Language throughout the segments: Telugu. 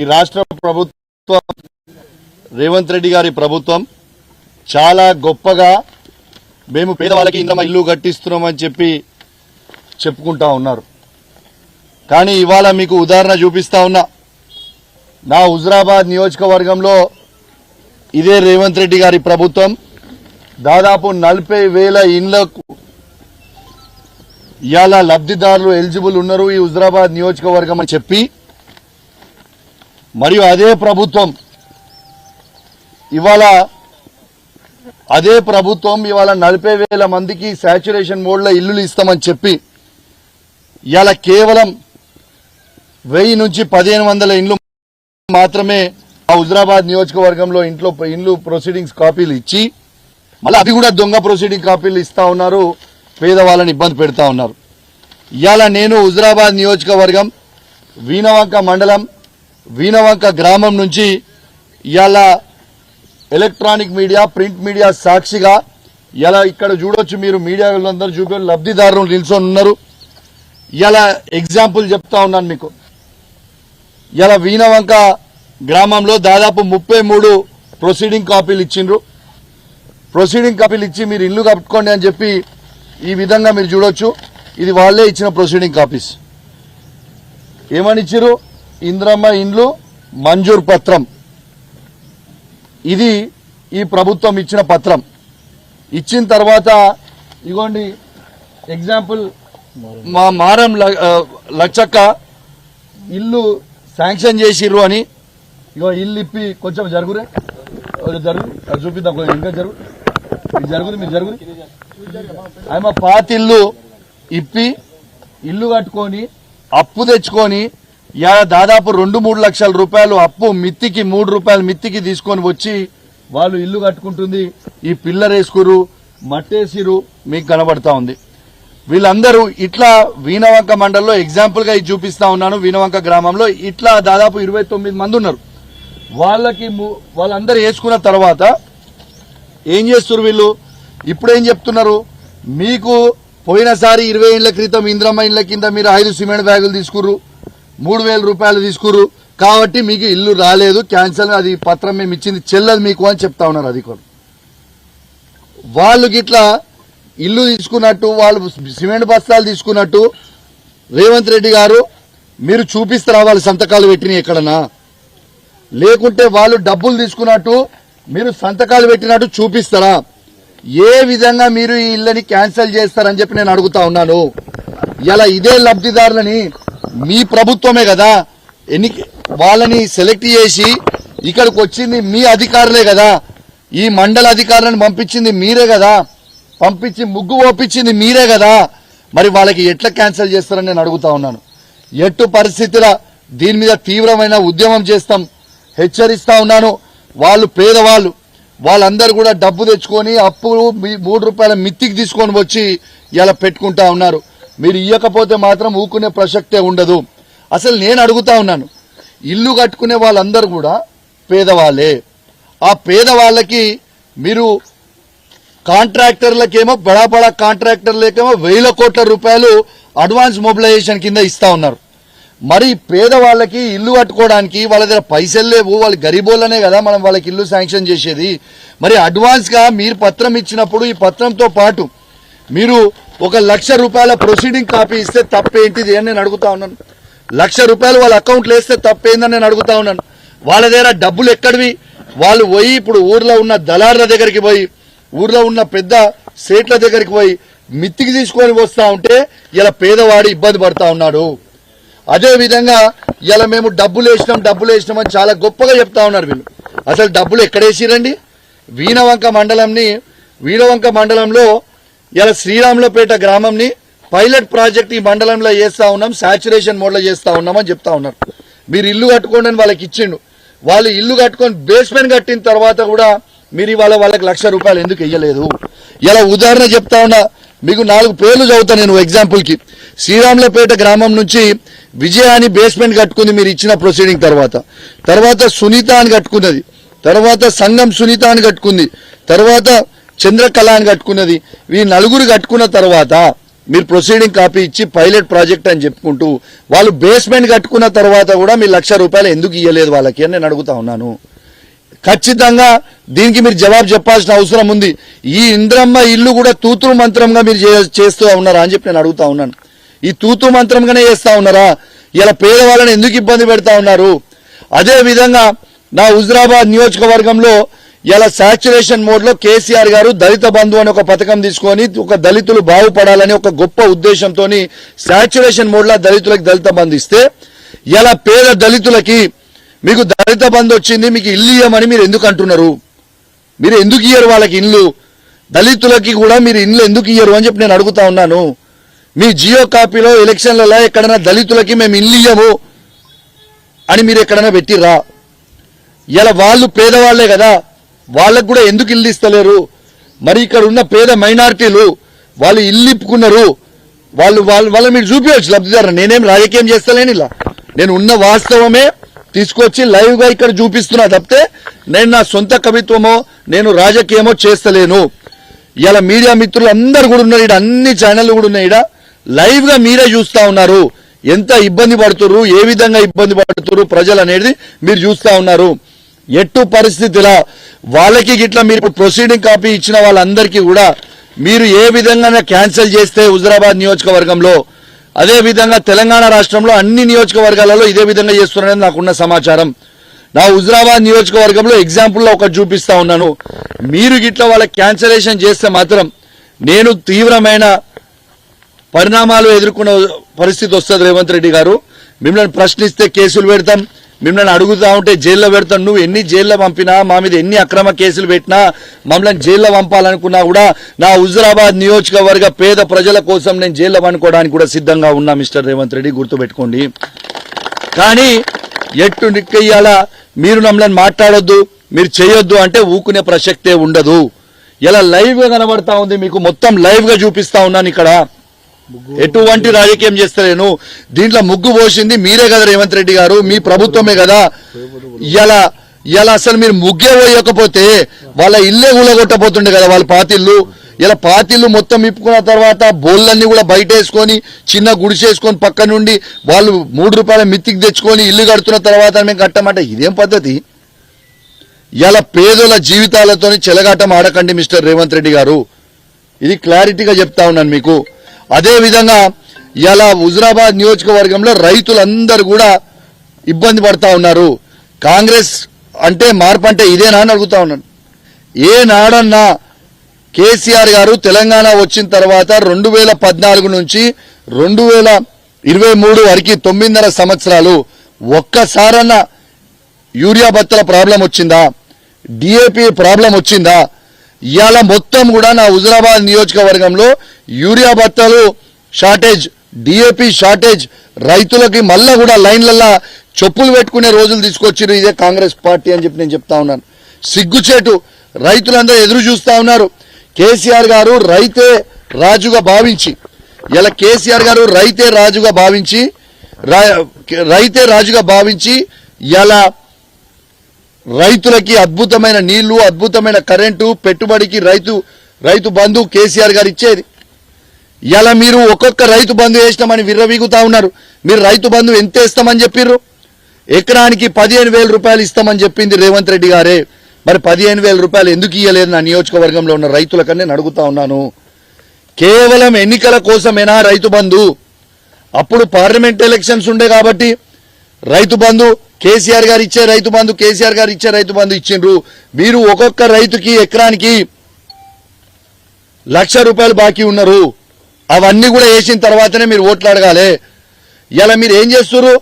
ఈ రాష్ట్ర ప్రభుత్వం రేవంత్ రెడ్డి గారి ప్రభుత్వం చాలా గొప్పగా మేము పేదవాళ్ళకి ఇంద్రమ్మ ఇల్లు కట్టిస్తున్నామని చెప్పి చెప్పుకుంటా ఉన్నారు. కానీ ఇవాళ మీకు ఉదాహరణ చూపిస్తా ఉన్నా. నా హుజరాబాద్ నియోజకవర్గంలో ఇదే రేవంత్ రెడ్డి గారి ప్రభుత్వం దాదాపు 40,000 ఇండ్లకు ఇవాళ లబ్ధిదారులు ఎలిజిబుల్ ఉన్నారు ఈ హుజరాబాద్ నియోజకవర్గం అని చెప్పి, మరియు అదే ప్రభుత్వం ఇవాళ 40,000 మందికి సాచురేషన్ మోడ్లో ఇల్లులు ఇస్తామని చెప్పి ఇవాళ కేవలం 1000 నుంచి 1500 ఇండ్లు మాత్రమే ఆ హుజరాబాద్ నియోజకవర్గంలో ఇండ్లు ప్రొసీడింగ్స్ కాపీలు ఇచ్చి మళ్ళీ అది కూడా దొంగ ప్రొసీడింగ్ కాపీలు ఇస్తా ఉన్నారు, పేదవాళ్ళని ఇబ్బంది పెడతా ఉన్నారు. ఇవాళ నేను హుజరాబాద్ నియోజకవర్గం వీణవంక మండలం వీణవంక గ్రామం నుంచి ఇవాళ ఎలక్ట్రానిక్ మీడియా ప్రింట్ మీడియా సాక్షిగా ఇలా ఇక్కడ చూడొచ్చు, మీరు మీడియాలందరూ చూపే లబ్ధిదారులు నిల్చొని ఉన్నారు. ఇలా ఎగ్జాంపుల్ చెప్తా ఉన్నాను మీకు. ఇలా వీణవంక గ్రామంలో దాదాపు 33 ప్రొసీడింగ్ కాపీలు ఇచ్చిండ్రు. ప్రొసీడింగ్ కాపీలు ఇచ్చి మీరు ఇల్లు కట్టుకోండి అని చెప్పి ఈ విధంగా మీరు చూడొచ్చు. ఇది వాళ్లే ఇచ్చిన ప్రొసీడింగ్ కాపీస్. ఏమని ఇచ్చిరు? ఇంద్రమ్మ ఇండ్లు మంజూర్ పత్రం. ఇది ఈ ప్రభుత్వం ఇచ్చిన పత్రం. ఇచ్చిన తర్వాత ఇగోండి ఎగ్జాంపుల్, మా మారం లచ్చక్క ఇల్లు శాంక్షన్ చేసిర్రు అని, ఇగో ఇల్లు ఇప్పి కొంచెం జరుగురే అది చూపిద్దాం, ఇంకా జరుగుతుంది మీరు జరుగురు. ఆమె పాత ఇల్లు ఇప్పి ఇల్లు కట్టుకొని అప్పు తెచ్చుకొని దాదాపు 2-3 లక్షల రూపాయలు అప్పు మిత్తికి 3 రూపాయలు మిత్తికి తీసుకొని వచ్చి వాళ్ళు ఇల్లు కట్టుకుంటుంది. ఈ పిల్లర్ వేసుకురు, మట్టేసిరు, మీకు కనబడతా ఉంది. వీళ్ళందరూ ఇట్లా వీణవంక మండలంలో ఎగ్జాంపుల్ గా ఇది చూపిస్తా ఉన్నాను. వీణవంక గ్రామంలో ఇట్లా దాదాపు 29 మంది ఉన్నారు. వాళ్ళందరూ వేసుకున్న తర్వాత ఏం చేస్తున్నారు వీళ్ళు? ఇప్పుడేం చెప్తున్నారు? మీకు పోయినసారి 20 ఏళ్ల క్రితం ఇంద్రమ్మ ఇళ్ల కింద మీరు 5 సిమెంట్ బ్యాగులు తీసుకుర్రు, 3,000 రూపాయలు తీసుకుర్రు, కాబట్టి మీకు ఇల్లు రాలేదు, క్యాన్సల్, అది పత్రం మేము ఇచ్చింది చెల్లదు మీకు అని చెప్తా ఉన్నారు అధికారులు. వాళ్ళు గిట్లా ఇల్లు తీసుకున్నట్టు, వాళ్ళు సిమెంట్ బస్తాలు తీసుకున్నట్టు రేవంత్ రెడ్డి గారు మీరు చూపిస్తారా వాళ్ళు సంతకాలు పెట్టిన ఎక్కడన్నా? లేకుంటే వాళ్ళు డబ్బులు తీసుకున్నట్టు మీరు సంతకాలు పెట్టినట్టు చూపిస్తారా? ఏ విధంగా మీరు ఈ ఇళ్ళని క్యాన్సిల్ చేస్తారని చెప్పి నేను అడుగుతా ఉన్నాను. ఇలా ఇదే లబ్ధిదారులని మీ ప్రభుత్వమే కదా వాళ్ళని సెలెక్ట్ చేసి ఇక్కడికి వచ్చింది మీ అధికారులే కదా, ఈ మండల అధికారులను పంపించింది మీరే కదా, పంపించి ముగ్గు ఓపించింది మీరే కదా, మరి వాళ్ళకి ఎట్లా క్యాన్సిల్ చేస్తారని నేను అడుగుతా ఉన్నాను. ఎట్టు పరిస్థితుల దీని మీద తీవ్రమైన ఉద్యమం చేస్తాం, హెచ్చరిస్తా ఉన్నాను. వాళ్ళు పేదవాళ్ళు, వాళ్ళందరూ కూడా డబ్బు తెచ్చుకొని అప్పు 3 రూపాయల మిత్తికి తీసుకొని వచ్చి ఇలా పెట్టుకుంటా ఉన్నారు. మీరు ఇవ్వకపోతే మాత్రం ఊకునే ప్రసక్తే ఉండదు. అసలు నేను అడుగుతా ఉన్నాను, ఇల్లు కట్టుకునే వాళ్ళందరూ కూడా పేదవాళ్లే. ఆ పేదవాళ్ళకి మీరు కాంట్రాక్టర్లకేమో బడా కాంట్రాక్టర్లకేమో 1,000 కోట్ల రూపాయలు అడ్వాన్స్ మొబిలైజేషన్ కింద ఇస్తా ఉన్నారు. మరి పేదవాళ్ళకి ఇల్లు కట్టుకోవడానికి వాళ్ళ దగ్గర పైసలు లేవు, వాళ్ళు గరీబోళ్ళనే కదా మనం వాళ్ళకి ఇల్లు శాంక్షన్ చేసేది. మరి అడ్వాన్స్ గా మీరు పత్రం ఇచ్చినప్పుడు ఈ పత్రంతో పాటు మీరు 1,00,000 రూపాయల ప్రొసీడింగ్ కాపీ ఇస్తే తప్పేంటిది అని నేను అడుగుతా ఉన్నాను. 1,00,000 రూపాయలు వాళ్ళ అకౌంట్లో వేస్తే తప్పేందని నేను అడుగుతా ఉన్నాను. వాళ్ళ దగ్గర డబ్బులు ఎక్కడివి? వాళ్ళు పోయి ఇప్పుడు ఊర్లో ఉన్న దళారుల దగ్గరికి పోయి, ఊర్లో ఉన్న పెద్ద సేట్ల దగ్గరికి పోయి మిత్తికి తీసుకొని వస్తా ఉంటే ఇలా పేదవాడు ఇబ్బంది పడతా ఉన్నాడు. అదే విధంగా ఇలా మేము డబ్బులు వేసినాం అని చాలా గొప్పగా చెప్తా ఉన్నారు వీళ్ళు. అసలు డబ్బులు ఎక్కడేసిరండి? వీణవంక మండలంలో ఇలా శ్రీరాములపేట గ్రామంని పైలట్ ప్రాజెక్ట్ ఈ మండలంలో చేస్తా ఉన్నాం, సాచురేషన్ మోడ్లో చేస్తా ఉన్నామని చెప్తా ఉన్నారు. మీరు ఇల్లు కట్టుకోండి అని వాళ్ళకి ఇచ్చిండు. వాళ్ళు ఇల్లు కట్టుకొని బేస్మెంట్ కట్టిన తర్వాత కూడా మీరు ఇవాళ వాళ్ళకి 1,00,000 రూపాయలు ఎందుకు ఇయ్యలేదు? ఇలా ఉదాహరణ చెప్తా ఉన్నా, మీకు 4 పేర్లు చదువుతా నేను ఎగ్జాంపుల్ కి. శ్రీరాములపేట గ్రామం నుంచి విజయాని బేస్మెంట్ కట్టుకుంది మీరు ఇచ్చిన ప్రొసీడింగ్ తర్వాత సునీత అని కట్టుకున్నది, తర్వాత సంగం సునీత అని కట్టుకుంది, తర్వాత చంద్రకళ అని కట్టుకున్నది. ఈ 4 కట్టుకున్న తర్వాత మీరు ప్రొసీడింగ్ కాపీ ఇచ్చి పైలట్ ప్రాజెక్ట్ అని చెప్పుకుంటూ వాళ్ళు బేస్మెంట్ కట్టుకున్న తర్వాత కూడా మీరు ₹1,00,000 ఎందుకు ఇవ్వలేదు వాళ్ళకి అని నేను అడుగుతా ఉన్నాను. ఖచ్చితంగా దీనికి మీరు జవాబు చెప్పాల్సిన అవసరం ఉంది. ఈ ఇంద్రమ్మ ఇల్లు కూడా తూతు మంత్రంగా మీరు చేస్తూ ఉన్నారా అని చెప్పి నేను అడుగుతా ఉన్నాను. ఈ తూతు మంత్రంగానే చేస్తా ఉన్నారా? ఇలా పేదవాళ్ళని ఎందుకు ఇబ్బంది పెడతా ఉన్నారు? అదే విధంగా నా హుజురాబాద్ నియోజకవర్గంలో ఇలా సాచ్యురేషన్ మోడ్ లో కేసీఆర్ గారు దళిత బంధు అని ఒక పథకం తీసుకొని ఒక దళితులు బాగుపడాలని ఒక గొప్ప ఉద్దేశంతో సాచ్యురేషన్ మోడ్ లో దళితులకు దళిత బంధు ఇస్తే ఇలా పేద దళితులకి మీకు దళిత బంధు వచ్చింది, మీకు ఇల్లు ఇయ్యమని మీరు ఎందుకు అంటున్నారు? మీరు ఎందుకు ఇయ్యరు వాళ్ళకి ఇల్లు? దళితులకి కూడా మీరు ఇల్లు ఎందుకు ఇయ్యరు అని చెప్పి నేను అడుగుతా ఉన్నాను. మీ జియో కాపీలో ఎలక్షన్లలో ఎక్కడైనా దళితులకి మేము ఇల్లు ఇయ్యము అని మీరు ఎక్కడైనా పెట్టిర్రా? ఇలా వాళ్ళు పేదవాళ్లే కదా, వాళ్ళకు కూడా ఎందుకు ఇల్లు ఇస్తలేరు? మరి ఇక్కడ ఉన్న పేద మైనారిటీలు వాళ్ళు ఇల్లు ఇప్పుకున్నారు, వాళ్ళు మీరు చూపించవచ్చు లబ్ధిదారు. నేనేం రాజకీయం చేస్తలేను, ఇలా నేను ఉన్న వాస్తవమే తీసుకొచ్చి లైవ్ గా ఇక్కడ చూపిస్తున్నా తప్పితే నేను నా సొంత కవిత్వమో నేను రాజకీయమో చేస్తలేను. ఇలా మీడియా మిత్రులు అందరు కూడా ఉన్నారు, ఇక్కడ అన్ని ఛానళ్లు కూడా ఉన్నాయి, ఇక్కడ లైవ్ గా మీరే చూస్తా ఉన్నారు. ఎంత ఇబ్బంది పడుతున్నారు, ఏ విధంగా ఇబ్బంది పడుతున్నారు ప్రజలు అనేది మీరు చూస్తా ఉన్నారు. ఎట్టు పరిస్థితిలా వాళ్ళకి గిట్లా మీరు ప్రొసీడింగ్ కాపీ ఇచ్చిన వాళ్ళందరికీ కూడా మీరు ఏ విధంగా క్యాన్సిల్ చేస్తే హుజురాబాద్ నియోజకవర్గంలో, అదే విధంగా తెలంగాణ రాష్ట్రంలో అన్ని నియోజకవర్గాలలో ఇదే విధంగా చేస్తున్నారని నాకున్న సమాచారం. నా హుజురాబాద్ నియోజకవర్గంలో ఎగ్జాంపుల్ లో ఒకటి చూపిస్తా ఉన్నాను. మీరు గిట్లా వాళ్ళ క్యాన్సిలేషన్ చేస్తే మాత్రం నేను తీవ్రమైన పరిణామాలు ఎదుర్కొన్న పరిస్థితి వస్తుంది. రేవంత్ రెడ్డి గారు, మిమ్మల్ని ప్రశ్నిస్తే కేసులు పెడతాం, మిమ్మల్ని అడుగుతా ఉంటే జైల్లో పెడతాం. నువ్వు ఎన్ని జైల్లో పంపినా, మా మీద ఎన్ని అక్రమ కేసులు పెట్టినా, మమ్మల్ని జైల్లో పంపాలనుకున్నా కూడా నా హుజురాబాద్ నియోజకవర్గ పేద ప్రజల కోసం నేను జైల్లో పండుకోవడానికి కూడా సిద్ధంగా ఉన్నా మిస్టర్ రేవంత్ రెడ్డి, గుర్తుపెట్టుకోండి. కానీ ఎట్టు నిక్కయ్యాలా మీరు మమ్మల్ని మాట్లాడొద్దు, మీరు చేయొద్దు అంటే ఊకునే ప్రసక్తే ఉండదు. ఇలా లైవ్ గా కనబడతా ఉంది, మీకు మొత్తం లైవ్ గా చూపిస్తా ఉన్నాను. ఇక్కడ ఎటువంటి రాజకీయం చేస్తలేను. దీంట్లో ముగ్గు పోసింది మీరే కదా రేవంత్ రెడ్డి గారు, మీ ప్రభుత్వమే కదా. ఇలా అసలు మీరు ముగ్గే పోయకపోతే వాళ్ళ ఇల్లే కూలగొట్టబోతుండే కదా, వాళ్ళ పాతిళ్ళు. ఇలా పాతిళ్ళు మొత్తం ఇప్పుకున్న తర్వాత బోళ్ళన్నీ కూడా బయట వేసుకొని చిన్న గుడిసేసుకొని పక్క నుండి వాళ్ళు ₹3 మిత్తికి తెచ్చుకొని ఇల్లు కడుతున్న తర్వాత మేము కట్టమంటే ఇదేం పద్ధతి? ఇలా పేదల జీవితాలతో చెలగాటం ఆడకండి మిస్టర్ రేవంత్ రెడ్డి గారు, ఇది క్లారిటీగా చెప్తా ఉన్నాను మీకు. అదే విధంగా ఇలా హుజురాబాద్ నియోజకవర్గంలో రైతులందరూ కూడా ఇబ్బంది పడతా ఉన్నారు. కాంగ్రెస్ అంటే మార్పు అంటే ఇదేనా అని అడుగుతా ఉన్నాను. ఏ నాడన్నా కేసీఆర్ గారు తెలంగాణ వచ్చిన తర్వాత 2014 నుంచి 2023 వరకు 9.5 సంవత్సరాలు ఒక్కసారన్నా యూరియా బత్తల ప్రాబ్లం వచ్చిందా? డిఏపి ప్రాబ్లం వచ్చిందా? ఇవాళ మొత్తం కూడా నా హుజురాబాద్ నియోజకవర్గంలో యూరియా బత్తలు షార్టేజ్, డిఏపి షార్టేజ్, రైతులకి మళ్ళా కూడా లైన్లల్లా చెప్పులు పెట్టుకునే రోజులు తీసుకొచ్చిరు ఇదే కాంగ్రెస్ పార్టీ అని చెప్పి నేను చెప్తా ఉన్నాను. సిగ్గుచేటు, రైతులందరూ ఎదురు చూస్తా ఉన్నారు. కేసీఆర్ గారు రైతే రాజుగా భావించి, ఇలా కేసీఆర్ గారు రైతే రాజుగా భావించి ఇలా రైతులకి అద్భుతమైన నీళ్లు, అద్భుతమైన కరెంటు, పెట్టుబడికి రైతు బంధు కేసీఆర్ గారు ఇచ్చేది. ఇలా మీరు ఒక్కొక్క రైతు బంధు వేసినామని విర్రవీగుతా ఉన్నారు. మీరు రైతు బంధు ఎంత ఇస్తామని చెప్పిర్రు? ఎకరానికి ₹15,000 ఇస్తామని చెప్పింది రేవంత్ రెడ్డి గారే. మరి ₹15,000 ఎందుకు ఇయ్యలేదు నా నియోజకవర్గంలో ఉన్న రైతులకని నేను అడుగుతా ఉన్నాను. కేవలం ఎన్నికల కోసమేనా రైతు బంధు? అప్పుడు పార్లమెంట్ ఎలక్షన్స్ ఉండే కాబట్టి రైతు బంధు కేసీఆర్ గారు ఇచ్చే రైతు బంధు ఇచ్చిండ్రు. మీరు ఒక్కొక్క రైతుకి ఎకరానికి ₹1,00,000 బాకీ ఉన్నారు. అవన్నీ కూడా వేసిన తర్వాతనే మీరు ఓట్లు అడగాలి. ఇలా మీరు ఏం చేస్తున్నారు?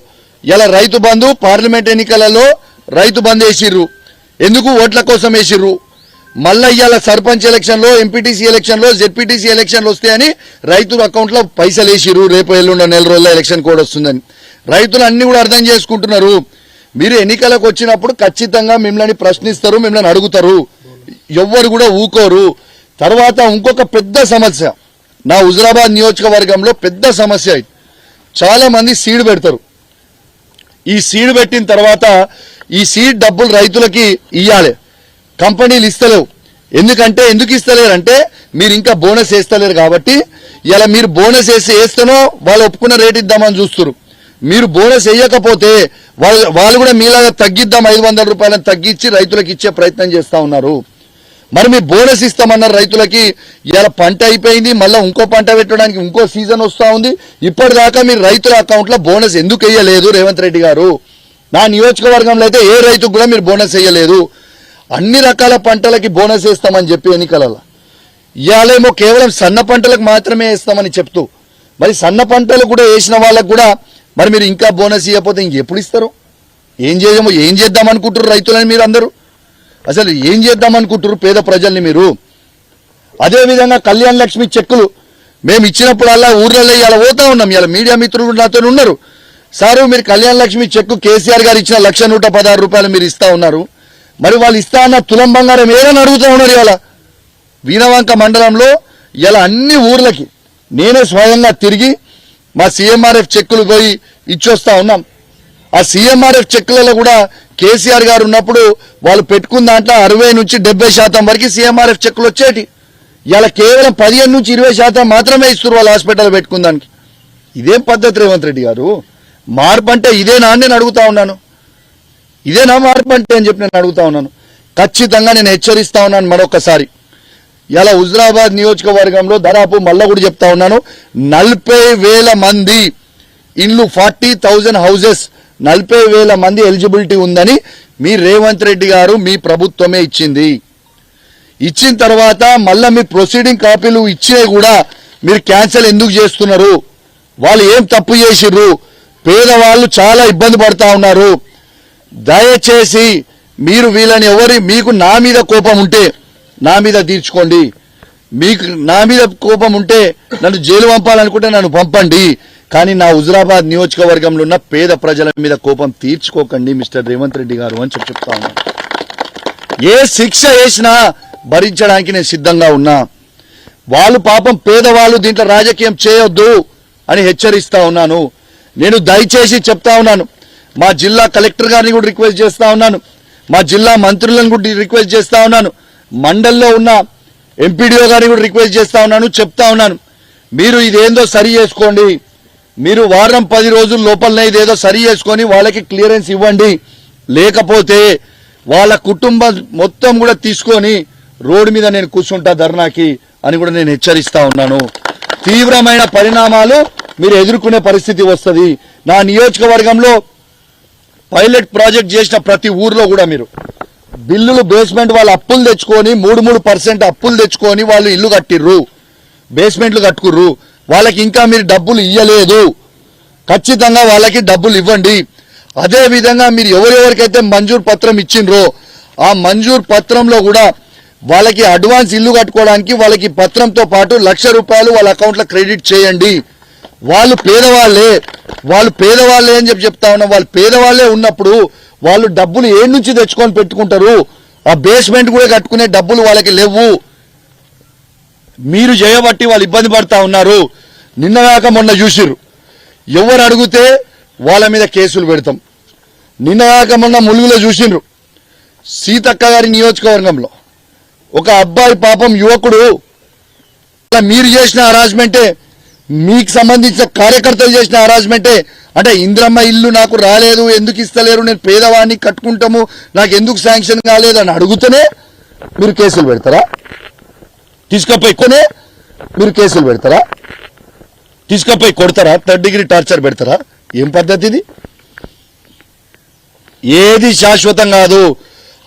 ఇలా రైతు బంధు పార్లమెంట్ ఎన్నికలలో రైతు బంధు వేసిర్రు. ఎందుకు? ఓట్ల కోసం వేసిర్రు. మళ్ళా ఇవాళ సర్పంచ్ ఎలక్షన్ లో, ఎంపీటీసీ ఎలక్షన్ లో, జెడ్పీటీసీ ఎలక్షన్లు వస్తాయని రైతుల అకౌంట్ లో పైసలు వేసిర్రు. రేపు ఎల్లుండ నెల రోజుల్లో ఎలక్షన్ కోడ్ వస్తుందని రైతులు అన్ని కూడా అర్థం చేసుకుంటున్నారు. మీరు ఎన్నికలకు వచ్చినప్పుడు ఖచ్చితంగా మిమ్మల్ని ప్రశ్నిస్తారు, మిమ్మల్ని అడుగుతారు, ఎవ్వరు కూడా ఊకోరు. తర్వాత ఇంకొక పెద్ద సమస్య నా హుజురాబాద్ నియోజకవర్గంలో పెద్ద సమస్య, చాలా మంది సీడ్ పెడతారు. ఈ సీడ్ పెట్టిన తర్వాత ఈ సీడ్ డబ్బులు రైతులకి ఇయ్యాలి, కంపెనీలు ఇస్తలేవు. ఎందుకు ఇస్తలేరంటే మీరు ఇంకా బోనస్ వేస్తలేరు కాబట్టి ఇలా మీరు బోనస్ వేస్తేనో వాళ్ళు ఒప్పుకున్న రేట్ ఇద్దామని చూస్తారు. మీరు బోనస్ వేయకపోతే వాళ్ళు కూడా మీలాగా తగ్గిద్దాం 500 రూపాయలను తగ్గించి రైతులకు ఇచ్చే ప్రయత్నం చేస్తా ఉన్నారు. మరి మీ బోనస్ ఇస్తామన్నారు రైతులకి, ఇలా పంట అయిపోయింది, మళ్ళీ ఇంకో పంట పెట్టడానికి ఇంకో సీజన్ వస్తూ ఉంది. ఇప్పటిదాకా మీరు రైతుల అకౌంట్లో బోనస్ ఎందుకు వేయలేదు రేవంత్ రెడ్డి గారు? నా నియోజకవర్గంలో అయితే ఏ రైతుకు కూడా మీరు బోనస్ వేయలేదు. అన్ని రకాల పంటలకి బోనస్ వేస్తామని చెప్పి ఎన్నికలలో ఇవాళేమో కేవలం సన్న పంటలకు మాత్రమే వేస్తామని చెప్తూ, మరి సన్న పంటలు కూడా వేసిన వాళ్ళకు కూడా మరి మీరు ఇంకా బోనస్ ఇవ్వకపోతే ఇంకెప్పుడు ఇస్తారు? ఏం చేద్దాం అనుకుంటారు రైతులని మీరు అందరూ? అసలు ఏం చేద్దాం అనుకుంటారు పేద ప్రజల్ని మీరు? అదేవిధంగా కళ్యాణ లక్ష్మి చెక్కులు మేము ఇచ్చినప్పుడల్లా ఊర్లలో ఇలా పోతా ఉన్నాం. ఇలా మీడియా మిత్రులు నాతో ఉన్నారు. సారు మీరు కళ్యాణ లక్ష్మి చెక్కు కేసీఆర్ గారు ఇచ్చిన 1,116 రూపాయలు మీరు ఇస్తా ఉన్నారు. మరి వాళ్ళు ఇస్తా అన్న తులం బంగారం ఏదని అడుగుతూ ఉన్నారు. ఇవాళ వీణవంక మండలంలో ఇలా అన్ని ఊర్లకి నేనే స్వయంగా తిరిగి మా సీఎంఆర్ఎఫ్ చెక్కులు పోయి ఇచ్చొస్తా ఉన్నాం. ఆ సీఎంఆర్ఎఫ్ చెక్కులలో కూడా కేసీఆర్ గారు ఉన్నప్పుడు వాళ్ళు పెట్టుకున్న దాంట్లో 60 నుంచి 70% వరకు సీఎంఆర్ఎఫ్ చెక్కులు వచ్చేటి. ఇలా కేవలం 15 నుంచి 20% మాత్రమే ఇస్తారు వాళ్ళు హాస్పిటల్ పెట్టుకున్న దానికి. ఇదేం పద్ధతి రేవంత్ రెడ్డి గారు? మార్పు అంటే ఇదేనా అని నేను అడుగుతా ఉన్నాను. ఇదేనా మార్పు అంటే అని చెప్పి నేను అడుగుతా ఉన్నాను. ఖచ్చితంగా నేను హెచ్చరిస్తా ఉన్నాను మరొకసారి. ఇలా హుజరాబాద్ నియోజకవర్గంలో దాదాపు మళ్ళా కూడా చెప్తా ఉన్నాను, 40,000 మంది ఇల్లు 40,000 హౌసెస్ 40,000 మంది ఎలిజిబిలిటీ ఉందని మీ రేవంత్ రెడ్డి గారు మీ ప్రభుత్వమే ఇచ్చింది. ఇచ్చిన తర్వాత మళ్ళా మీ ప్రొసీడింగ్ కాపీలు ఇచ్చే కూడా మీరు క్యాన్సిల్ ఎందుకు చేస్తున్నారు? వాళ్ళు ఏం తప్పు చేసిర్రు? పేదవాళ్ళు చాలా ఇబ్బంది పడతా ఉన్నారు. దయచేసి మీరు వీళ్ళని మీకు నా మీద కోపం ఉంటే నా మీద తీర్చుకోండి. మీకు నా మీద కోపం ఉంటే నన్ను జైలు పంపాలనుకుంటే నన్ను పంపండి. కానీ నా హుజరాబాద్ నియోజకవర్గంలో ఉన్న పేద ప్రజల మీద కోపం తీర్చుకోకండి మిస్టర్ రేవంత్ రెడ్డి గారు అని చెప్తా ఉన్నాను. ఏ శిక్ష వేసినా భరించడానికి నేను సిద్ధంగా ఉన్నా. వాళ్ళు పాపం పేదవాళ్ళు దీంట్లో రాజకీయం చేయొద్దు అని హెచ్చరిస్తా ఉన్నాను. నేను దయచేసి చెప్తా ఉన్నాను, మా జిల్లా కలెక్టర్ గారిని కూడా రిక్వెస్ట్ చేస్తా ఉన్నాను, మా జిల్లా మంత్రులను కూడా రిక్వెస్ట్ చేస్తా ఉన్నాను, మండల్లో ఉన్న ఎంపీడీఓ గారిని కూడా రిక్వెస్ట్ చేస్తా ఉన్నాను, చెప్తా ఉన్నాను, మీరు ఇదేందో సరి చేసుకోండి. మీరు వారం 10 రోజుల లోపలనే ఇదేదో సరి చేసుకొని వాళ్ళకి క్లియరెన్స్ ఇవ్వండి. లేకపోతే వాళ్ళ కుటుంబం మొత్తం కూడా తీసుకొని రోడ్డు మీద నేను కూర్చుంటా ధర్నాకి అని కూడా నేను హెచ్చరిస్తా ఉన్నాను. తీవ్రమైన పరిణామాలు మీరు ఎదుర్కొనే పరిస్థితి వస్తుంది. నా నియోజకవర్గంలో పైలట్ ప్రాజెక్ట్ చేసిన ప్రతి ఊర్లో కూడా మీరు బిల్లులు బేస్మెంట్ వాళ్ళు అప్పులు తెచ్చుకొని 3% అప్పులు తెచ్చుకొని వాళ్ళు ఇల్లు కట్టిర్రు, బేస్మెంట్లు కట్టుకుర్రు. వాళ్ళకి ఇంకా మీరు డబ్బులు ఇవ్వలేదు. ఖచ్చితంగా వాళ్ళకి డబ్బులు ఇవ్వండి. అదే విధంగా మీరు ఎవరెవరికైతే మంజూరు పత్రం ఇచ్చిండ్రో ఆ మంజూరు పత్రంలో కూడా వాళ్ళకి అడ్వాన్స్ ఇల్లు కట్టుకోవడానికి వాళ్ళకి పత్రంతో పాటు 1,00,000 రూపాయలు వాళ్ళ అకౌంట్లో క్రెడిట్ చేయండి. వాళ్ళు పేదవాళ్ళే అని చెప్తా ఉన్నాం. వాళ్ళు పేదవాళ్లే ఉన్నప్పుడు వాళ్ళు డబ్బులు ఏ నుంచి తెచ్చుకొని పెట్టుకుంటారు? ఆ బేస్మెంట్ కూడా కట్టుకునే డబ్బులు వాళ్ళకి లేవు. మీరు చేయబట్టి వాళ్ళు ఇబ్బంది పడతా ఉన్నారు. నిన్నగాక మొన్న చూసిర్రు, ఎవరు అడిగితే వాళ్ళ మీద కేసులు పెడతాం. నిన్నగాక మొన్న ములుగులో చూసిండ్రు, సీతక్క గారి నియోజకవర్గంలో ఒక అబ్బాయి పాపం యువకుడు, మీరు చేసిన హరాస్మెంటే, మీకు సంబంధించిన కార్యకర్తలు చేసిన హరాస్మెంటే. అంటే ఇంద్రమ్మ ఇల్లు నాకు రాలేదు, ఎందుకు ఇస్తలేరు, నేను పేదవాడిని కట్టుకుంటాము, నాకు ఎందుకు శాంక్షన్ కాలేదు అని అడుగుతూనే మీరు కేసులు పెడతారా? తీసుకపోయి మీరు కేసులు పెడతారా? తీసుకపోయి కొడతారా? 3rd డిగ్రీ టార్చర్ పెడతారా? ఏం పద్ధతి ఇది? ఏది శాశ్వతం కాదు.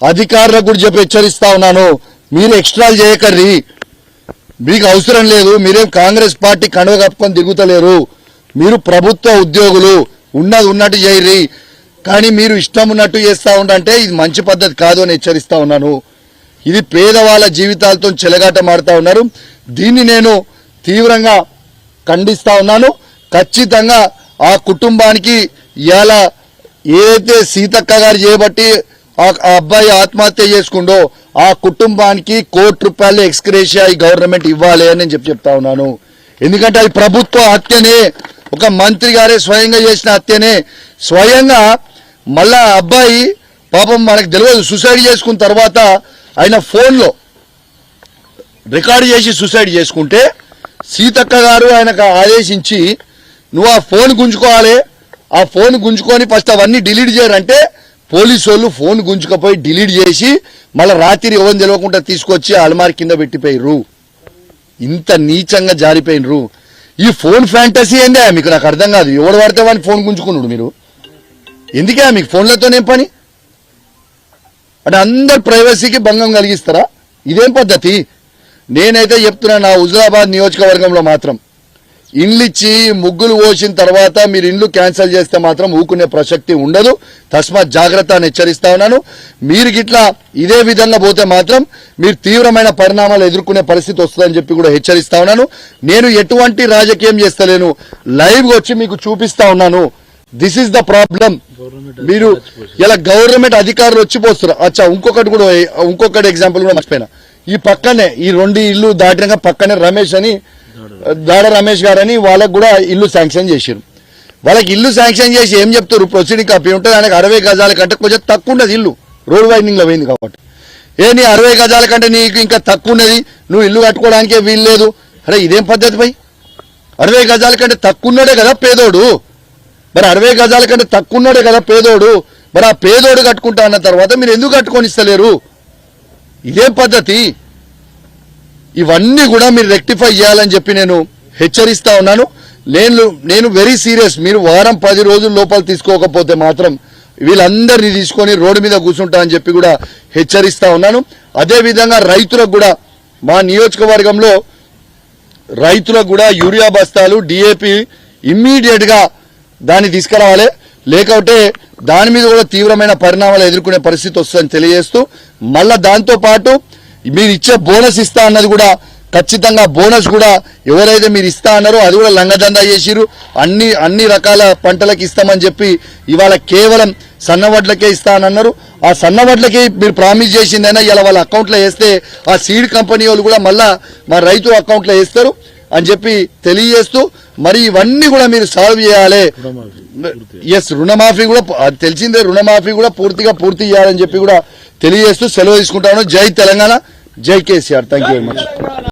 అధికారులకు కూడా చెప్పి హెచ్చరిస్తా ఉన్నాను, మీరు ఎక్స్ట్రాలు చేయకర్రి, మీకు అవసరం లేదు. మీరేం కాంగ్రెస్ పార్టీ కండువ కప్పుకొని దిగుతలేరు. మీరు ప్రభుత్వ ఉద్యోగులు, ఉన్నది ఉన్నట్టు చేయరి. కానీ మీరు ఇష్టం ఉన్నట్టు చేస్తా ఉండంటే ఇది మంచి పద్ధతి కాదు అని హెచ్చరిస్తా ఉన్నాను. ఇది పేదవాళ్ళ జీవితాలతో చెలగాటమాడుతా ఉన్నారు. దీన్ని నేను తీవ్రంగా ఖండిస్తా ఉన్నాను. ఖచ్చితంగా ఆ కుటుంబానికి ఇవాళ ఏదైతే సీతక్క గారు చేయబట్టి ఆ అబ్బాయి ఆత్మహత్య చేసుకుండో ఆ కుటుంబానికి ₹1,00,00,000 ఎక్స్గ్రేషియా ఈ గవర్నమెంట్ ఇవ్వాలి అని నేను చెప్తా ఉన్నాను. ఎందుకంటే అది ప్రభుత్వ హత్యనే, ఒక మంత్రి గారే స్వయంగా చేసిన హత్యనే. స్వయంగా మళ్ళా అబ్బాయి పాపం మనకు తెలియదు, సూసైడ్ చేసుకున్న తర్వాత ఆయన ఫోన్లో రికార్డు చేసి సూసైడ్ చేసుకుంటే సీతక్క గారు ఆయనకు ఆదేశించి నువ్వు ఆ ఫోన్ గుంజుకోవాలి, ఆ ఫోన్ గుంజుకొని ఫస్ట్ అవన్నీ డిలీట్ చేయరంటే పోలీసు వాళ్ళు ఫోన్ గుంజుకపోయి డిలీట్ చేసి మళ్ళీ రాత్రి ఎవరు తెలియకుండా తీసుకొచ్చి అలమారి కింద పెట్టిపోయిర్రు. ఇంత నీచంగా జారిపోయినరు. ఈ ఫోన్ ఫ్యాంటసీ ఏందే మీకు? నాకు అర్థం కాదు. ఎవడు పడితే వాడిని ఫోన్ గుంజుకున్నాడు మీరు. ఎందుకే మీకు ఫోన్లతోనేం పని? అంటే అందరు ప్రైవసీకి భంగం కలిగిస్తారా? ఇదేం పద్ధతి? నేనైతే చెప్తున్నా, నా హుజురాబాద్ నియోజకవర్గంలో మాత్రం ఇండ్లు ఇచ్చి ముగ్గులు పోసిన తర్వాత మీరు ఇండ్లు క్యాన్సిల్ చేస్తే మాత్రం ఊకునే ప్రసక్తి ఉండదు. తస్మాత్ జాగ్రత్త అని హెచ్చరిస్తా ఉన్నాను. మీరు గిట్లా ఇదే విధంగా పోతే మాత్రం మీరు తీవ్రమైన పరిణామాలు ఎదుర్కొనే పరిస్థితి వస్తుందని చెప్పి కూడా హెచ్చరిస్తా ఉన్నాను. నేను ఎటువంటి రాజకీయం చేస్తలేను, లైవ్ వచ్చి మీకు చూపిస్తా ఉన్నాను. This is the problem. మీరు ఇలా గవర్నమెంట్ అధికారులు వచ్చిపోస్తారు. అచ్చా, ఇంకొకటి ఎగ్జాంపుల్ కూడా మర్చిపోయినా. ఈ పక్కనే ఈ 2 ఇల్లు దాటినాక పక్కనే రమేష్ అని, దాడ రమేష్ గారని వాళ్ళకు కూడా ఇల్లు శాంక్షన్ చేశారు. వాళ్ళకి ఇల్లు శాంక్షన్ చేసి ఏం చెప్తారు? ప్రొసీడింగ్ కాపీ ఉంటుంది. ఆయనకు 60 గజాల కంటే కొంచెం తక్కువ ఉన్నది ఇల్లు, రోడ్ వైండింగ్ లో పోయింది కాబట్టి. నీ 60 గజాల కంటే నీకు ఇంకా తక్కువ ఉన్నది, నువ్వు ఇల్లు కట్టుకోవడానికే వీలు లేదు. అరే ఇదేం పద్ధతి పై? 60 గజాల కంటే తక్కువ ఉన్నాడే కదా పేదోడు. మరి 60 గజాల కంటే తక్కువ ఉన్నాడే కదా పేదోడు. మరి ఆ పేదోడు కట్టుకుంటా అన్న తర్వాత మీరు ఎందుకు కట్టుకొని ఇస్తలేరు? ఇదేం పద్ధతి? ఇవన్నీ కూడా మీరు రెక్టిఫై చేయాలని చెప్పి నేను హెచ్చరిస్తా ఉన్నాను. నేను వెరీ సీరియస్. మీరు వారం 10 రోజుల లోపల తీసుకోకపోతే మాత్రం వీళ్ళందరినీ తీసుకొని రోడ్డు మీద కూర్చుంటా అని చెప్పి కూడా హెచ్చరిస్తా ఉన్నాను. అదేవిధంగా రైతులకు కూడా, మా నియోజకవర్గంలో రైతులకు కూడా యూరియా బస్తాలు, డిఏపి ఇమ్మీడియట్ గా దాన్ని తీసుకురావాలి. లేకపోతే దాని మీద కూడా తీవ్రమైన పరిణామాలు ఎదుర్కొనే పరిస్థితి వస్తుందని తెలియజేస్తూ, మళ్ళా దాంతో పాటు మీరు ఇచ్చే బోనస్ ఇస్తా అన్నది కూడా ఖచ్చితంగా బోనస్ కూడా ఎవరైతే మీరు ఇస్తా అన్నారో అది కూడా లంగదందా చేసిరు. అన్ని రకాల పంటలకు ఇస్తామని చెప్పి ఇవాళ కేవలం సన్నవడ్లకే ఇస్తా అని అన్నారు. ఆ సన్నవడ్లకి మీరు ప్రామిస్ చేసిందైనా ఇలా వాళ్ళ అకౌంట్లో వేస్తే ఆ సీడ్ కంపెనీ వాళ్ళు కూడా మళ్ళా మా రైతు అకౌంట్లో వేస్తారు అని చెప్పి తెలియజేస్తూ, మరి ఇవన్నీ కూడా మీరు సాల్వ్ చేయాలి. రుణమాఫీ కూడా అది తెలిసిందే, రుణమాఫీ కూడా పూర్తి చేయాలని చెప్పి కూడా తెలియజేస్తూ సెలవు తీసుకుంటాను. జై తెలంగాణ, జై KCR. Thank you very much.